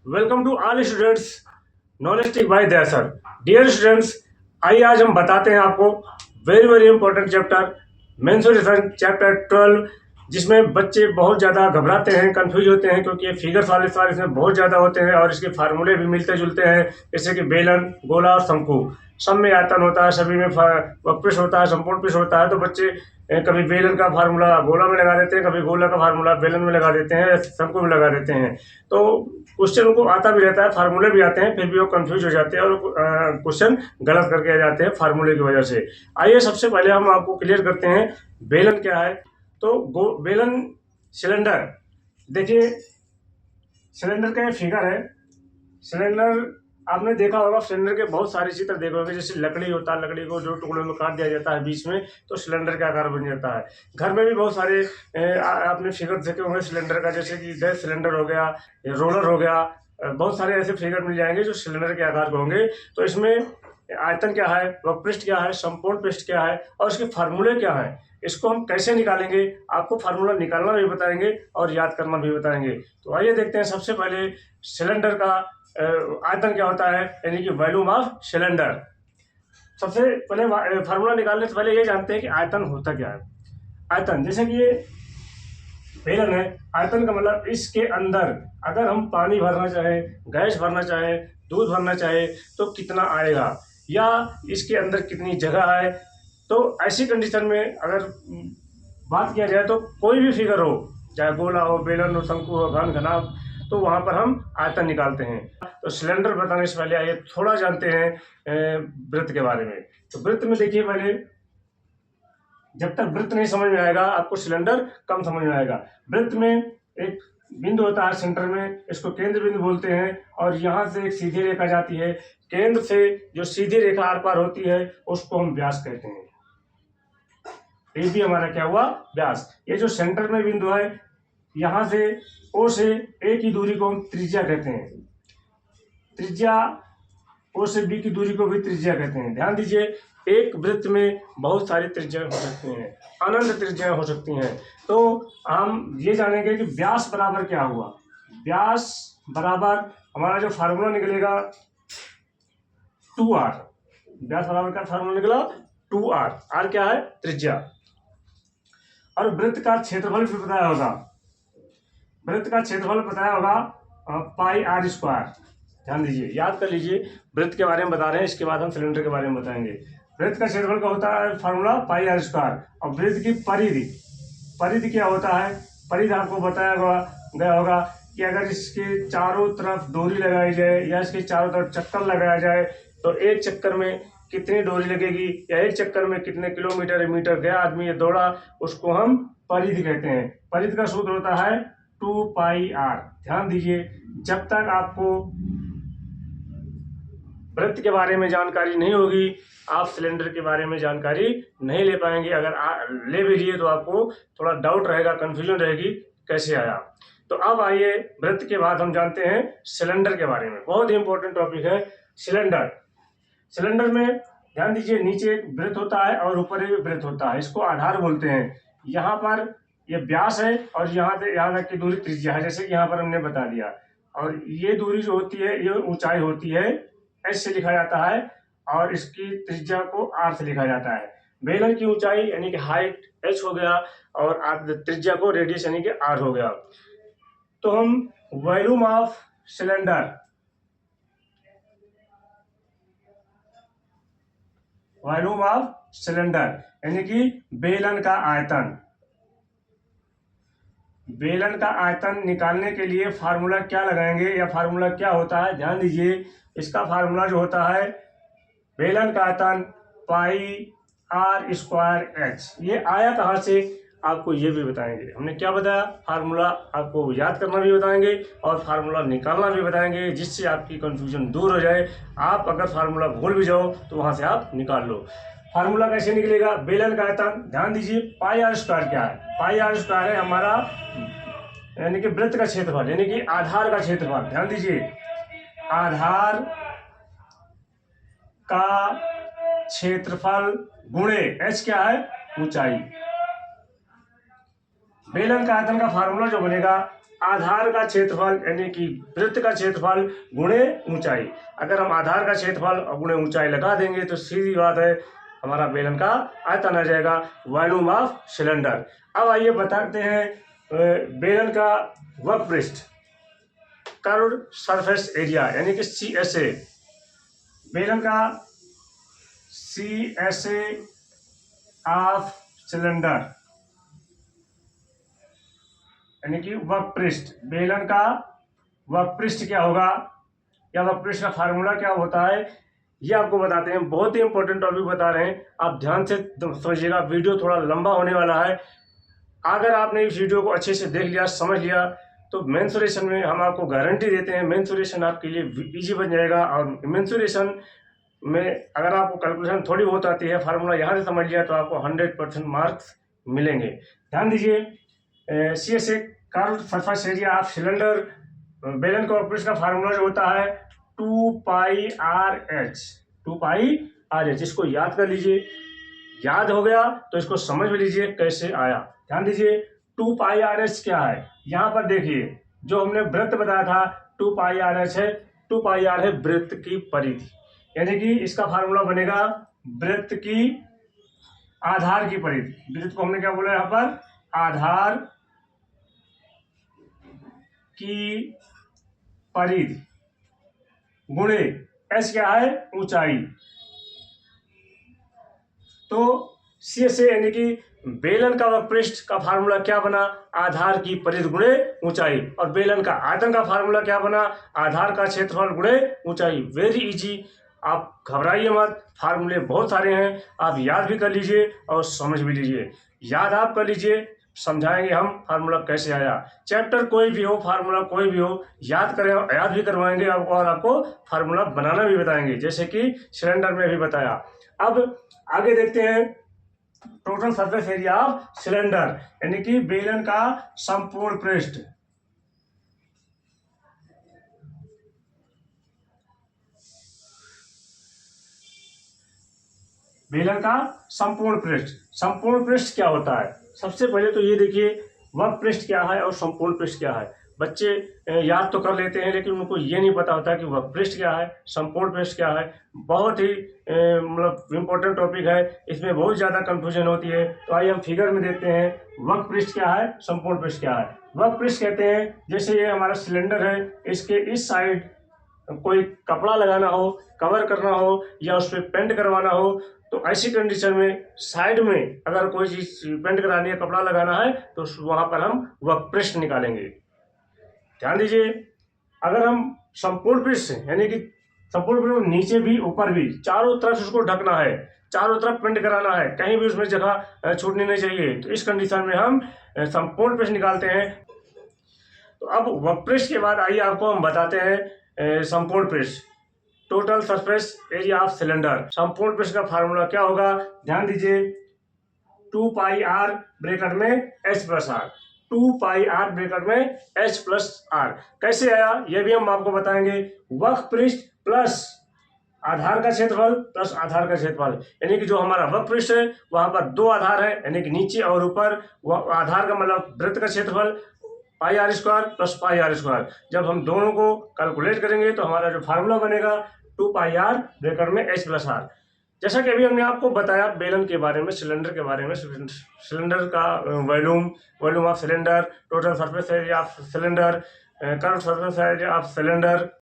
Welcome to all students Knowlistic by Daya sir. Dear students, आइए आज हम बताते हैं आपको very very important chapter mensuration chapter 12, जिसमें बच्चे बहुत ज़्यादा घबराते हैं, कंफ्यूज होते हैं, क्योंकि ये फिगर्स वाले सवाल इसमें बहुत ज़्यादा होते हैं और इसके फार्मूले भी मिलते जुलते हैं, जैसे कि बेलन, गोला और शंकु। सब में आयतन होता है, सभी में वक्रपृष्ठ होता है, संपूर्ण पृष्ठ होता है। तो बच्चे कभी बेलन का फार्मूला गोला में लगा देते हैं, कभी गोला का फार्मूला बेलन में लगा देते हैं, शंकु में लगा देते हैं। तो क्वेश्चन उनको आता भी रहता है, फार्मूले भी आते हैं, फिर भी वो कंफ्यूज हो जाते हैं और क्वेश्चन गलत करके आ जाते हैं फार्मूले की वजह से। आइए सबसे पहले हम आपको क्लियर करते हैं बेलन क्या है। तो बेलन सिलेंडर, देखिए सिलेंडर का ये फिगर है। सिलेंडर आपने देखा होगा, सिलेंडर के बहुत सारे चित्र देखे होंगे, जैसे लकड़ी होता है, लकड़ी को जो टुकड़ों में काट दिया जाता है बीच में, तो सिलेंडर का आकार बन जाता है। घर में भी बहुत सारे आपने फिगर देखे होंगे सिलेंडर का, जैसे कि गैस सिलेंडर हो गया, रोलर हो गया, बहुत सारे ऐसे फिगर मिल जाएंगे जो सिलेंडर के आकार के होंगे। तो इसमें आयतन क्या है, वक्रपृष्ठ क्या है, संपूर्ण पृष्ठ क्या है और इसके फार्मूले क्या है, इसको हम कैसे निकालेंगे, आपको फार्मूला निकालना भी बताएंगे और याद करना भी बताएंगे। तो आइए देखते हैं सबसे पहले सिलेंडर का आयतन क्या होता है, यानी कि वॉल्यूम ऑफ सिलेंडर। सबसे पहले फार्मूला निकालने से पहले ये जानते हैं कि आयतन होता क्या है। आयतन, जैसे कि ये बेलन है, आयतन का मतलब इसके अंदर अगर हम पानी भरना चाहें, गैस भरना चाहें, दूध भरना चाहें तो कितना आएगा, या इसके अंदर कितनी जगह है। तो ऐसी कंडीशन में अगर बात किया जाए तो कोई भी फिगर हो, चाहे गोला हो, बेलन हो, शंकु हो, घन घनाभ, तो वहां पर हम आयतन निकालते हैं। तो सिलेंडर बताने से पहले आइए थोड़ा जानते हैं वृत्त के बारे में। तो वृत्त में देखिए, पहले जब तक वृत्त नहीं समझ में आएगा आपको सिलेंडर कम समझ में आएगा। वृत्त में एक बिंदु होता है सेंटर में, इसको केंद्र बिंदु बोलते हैं, और यहाँ से एक सीधी रेखा जाती है, केंद्र से जो सीधी रेखा आर पार होती है उसको हम व्यास कहते हैं। ये भी हमारा क्या हुआ, व्यास। ये जो सेंटर में बिंदु है, यहाँ से ओ से ए की दूरी को हम त्रिज्या कहते हैं। त्रिज्या, ओ से बी की दूरी को भी त्रिज्या कहते हैं। ध्यान दीजिए, एक वृत्त में बहुत सारी त्रिज्याएं हो सकती हैं, अनंत त्रिज्याएं हो सकती हैं। तो हम ये जानेंगे कि व्यास बराबर क्या हुआ। व्यास बराबर हमारा जो फार्मूला निकलेगा 2r। व्यास बराबर का फार्मूला निकला 2r। r क्या है, त्रिज्या। और वृत्त का क्षेत्रफल भी बताया होगा, वृत्त का क्षेत्रफल बताया होगा पाई आर स्क्वायर। ध्यान दीजिए, याद कर लीजिए, वृत्त के बारे में बता रहे हैं, इसके बाद हम सिलेंडर के बारे में बताएंगे। वृत्त का क्षेत्रफल का होता है फार्मूला पाई आर स्क्वायर। और वृत्त की परिधि, परिधि क्या होता है, परिधि आपको बताया गया होगा कि अगर इसके चारों तरफ डोरी लगाई जाए या इसके चारों तरफ चक्कर लगाया जाए तो एक चक्कर में कितनी डोरी लगेगी, या एक चक्कर में कितने किलोमीटर मीटर गया आदमी ये दौड़ा, उसको हम परिधि कहते हैं। परिधि का सूत्र होता है 2 पाई आर। ध्यान दीजिए, जब तक आपको वृत्त के बारे में जानकारी नहीं होगी आप सिलेंडर के बारे में जानकारी नहीं ले पाएंगे। अगर ले भी लिए तो आपको थोड़ा डाउट रहेगा, कंफ्यूजन रहेगी, कैसे आया। तो अब आइए वृत्त के बाद हम जानते हैं सिलेंडर के बारे में। बहुत ही इंपॉर्टेंट टॉपिक है सिलेंडर। सिलेंडर में ध्यान दीजिए, नीचे एक वृत्त होता है और ऊपर एक वृत्त होता है, इसको आधार बोलते हैं। यहाँ पर ये व्यास है और यहाँ से यहाँ तक की दूरी त्रिज्या है, जैसे कि यहाँ पर हमने बता दिया। और ये दूरी जो होती है ये ऊंचाई होती है, एस से लिखा जाता है, और इसकी त्रिज्या को आर से लिखा जाता है। बेलन की ऊंचाई यानी कि हाइट एच हो गया, और त्रिज्या को रेडियस यानी कि आर हो गया। तो हम volume of cylinder, volume of cylinder यानी कि बेलन का आयतन, बेलन का आयतन निकालने के लिए फार्मूला क्या लगाएंगे या फार्मूला क्या होता है, ध्यान दीजिए। इसका फार्मूला जो होता है बेलन का आयतन पाई आर स्क्वायर एच। ये आया कहाँ से आपको ये भी बताएंगे। हमने क्या बताया, फार्मूला आपको याद करना भी बताएंगे और फार्मूला निकालना भी बताएंगे, जिससे आपकी कंफ्यूजन दूर हो जाए। आप अगर फार्मूला भूल भी जाओ तो वहां से आप निकाल लो। फार्मूला कैसे निकलेगा, बेलन का आयतन, ध्यान दीजिए पाई आर स्क्वायर क्या है, पाई आर स्क्वायर है हमारा यानी कि वृत्त का क्षेत्रफल, यानी कि आधार का क्षेत्रफल। ध्यान दीजिए, आधार का क्षेत्रफल गुणे एच क्या है, ऊंचाई। बेलन का आयतन का फार्मूला जो बनेगा आधार का क्षेत्रफल यानी कि वृत्त का क्षेत्रफल गुणे ऊंचाई। अगर हम आधार का क्षेत्रफल और गुणे ऊंचाई लगा देंगे तो सीधी बात है हमारा बेलन का आयतन आ जाएगा, वॉल्यूम ऑफ सिलेंडर। अब आइए बताते हैं बेलन का वक्र पृष्ठ, कर्व्ड सरफेस एरिया यानी कि CSA। बेलन का CSA ऑफ सिलेंडर यानी कि वक्र पृष्ठ, बेलन का वक्र पृष्ठ क्या होगा या वक्र पृष्ठ का फार्मूला क्या होता है, ये आपको बताते हैं। बहुत ही इंपॉर्टेंट टॉपिक बता रहे हैं, आप ध्यान से समझिएगा। वीडियो थोड़ा लंबा होने वाला है। अगर आपने इस वीडियो को अच्छे से देख लिया, समझ लिया, तो मेंसुरेशन में हम आपको गारंटी देते हैं मेंसुरेशन आपके लिए इजी बन जाएगा। और मेंसुरेशन में अगर आपको कैलकुलेशन थोड़ी बहुत आती है, फार्मूला यहाँ से समझ लिया तो आपको 100% मार्क्स मिलेंगे। ध्यान दीजिए, CSA curved surface area of cylinder, बेलन का पृष्ठ का फार्मूला जो होता है 2πRh। 2πRh, इसको याद कर लीजिए। याद हो गया तो इसको समझ में लीजिए कैसे आया। ध्यान दीजिए, 2πRh क्या है। यहाँ पर देखिए, जो हमने वृत्त बताया था 2πRh है। 2πR है वृत्त की परिधि, यानी कि इसका फार्मूला बनेगा वृत्त की आधार की परिधि। वृत्त को हमने क्या बोला यहाँ पर, आधार की परिधि गुणे एस क्या है, ऊंचाई। तो CSA यानी कि बेलन का वक्र पृष्ठ का फार्मूला क्या बना, आधार की परिधि गुणे ऊंचाई। और बेलन का आयतन का फार्मूला क्या बना, आधार का क्षेत्रफल गुणे ऊंचाई। वेरी इजी, आप घबराइए मत, फार्मूले बहुत सारे हैं, आप याद भी कर लीजिए और समझ भी लीजिए। याद आप कर लीजिए, समझाएंगे हम फार्मूला कैसे आया। चैप्टर कोई भी हो, फार्मूला कोई भी हो, याद करें, याद भी करवाएंगे और आपको फार्मूला बनाना भी बताएंगे, जैसे कि सिलेंडर में भी बताया। अब आगे देखते हैं total surface area of cylinder यानी कि बेलन का संपूर्ण पृष्ठ। बेलन का संपूर्ण पृष्ठ, संपूर्ण पृष्ठ क्या होता है। सबसे पहले तो ये देखिए वक्र पृष्ठ क्या है और संपूर्ण पृष्ठ क्या है। बच्चे याद तो कर लेते हैं लेकिन उनको ये नहीं पता होता कि वक्र पृष्ठ क्या है, संपूर्ण पृष्ठ क्या है। बहुत ही मतलब इम्पोर्टेंट टॉपिक है, इसमें बहुत ज़्यादा कंफ्यूजन होती है। तो आइए हम फिगर में देखते हैं वक्र पृष्ठ क्या है, संपूर्ण पृष्ठ क्या है। वक्र पृष्ठ कहते हैं जैसे ये हमारा सिलेंडर है, इसके इस साइड कोई कपड़ा लगाना हो, कवर करना हो या उस पर पेंट करवाना हो, तो ऐसी कंडीशन में साइड में अगर कोई चीज पेंट करानी है, कपड़ा लगाना है, तो वहां पर हम वक्र पृष्ठ निकालेंगे। ध्यान दीजिए, अगर हम संपूर्ण पृष्ठ यानी कि संपूर्ण पृष्ठ नीचे भी ऊपर भी चारों तरफ उसको ढकना है, चारों तरफ पेंट कराना है, कहीं भी उसमें जगह छूटनी नहीं चाहिए, तो इस कंडीशन में हम संपूर्ण पृष्ठ निकालते हैं। तो अब वक्र पृष्ठ के बाद आइए आपको हम बताते हैं संपूर्ण पृष्ठ, total surface area of cylinder. संपूर्ण पृष्ठ का फार्मूला क्या होगा, ध्यान दीजिए, 2πR ब्रैकेट में H plus R. 2πR bracket में H प्लस आर कैसे आया ये भी हम आपको बताएंगे। वक्र पृष्ठ प्लस आधार का क्षेत्रफल प्लस आधार का क्षेत्रफल, यानी कि जो हमारा वक्र पृष्ठ है वहां पर दो आधार है, यानी कि नीचे और ऊपर। आधार का मतलब वृत्त का क्षेत्रफल πr² प्लस πr²। जब हम दोनों को कैलकुलेट करेंगे तो हमारा जो फार्मूला बनेगा 2πR ब्रैकेट में H प्लस आर। जैसा कि अभी हमने आपको बताया बेलन के बारे में, सिलेंडर के बारे में, सिलेंडर का volume of cylinder, total surface area of cylinder, curved surface area of cylinder.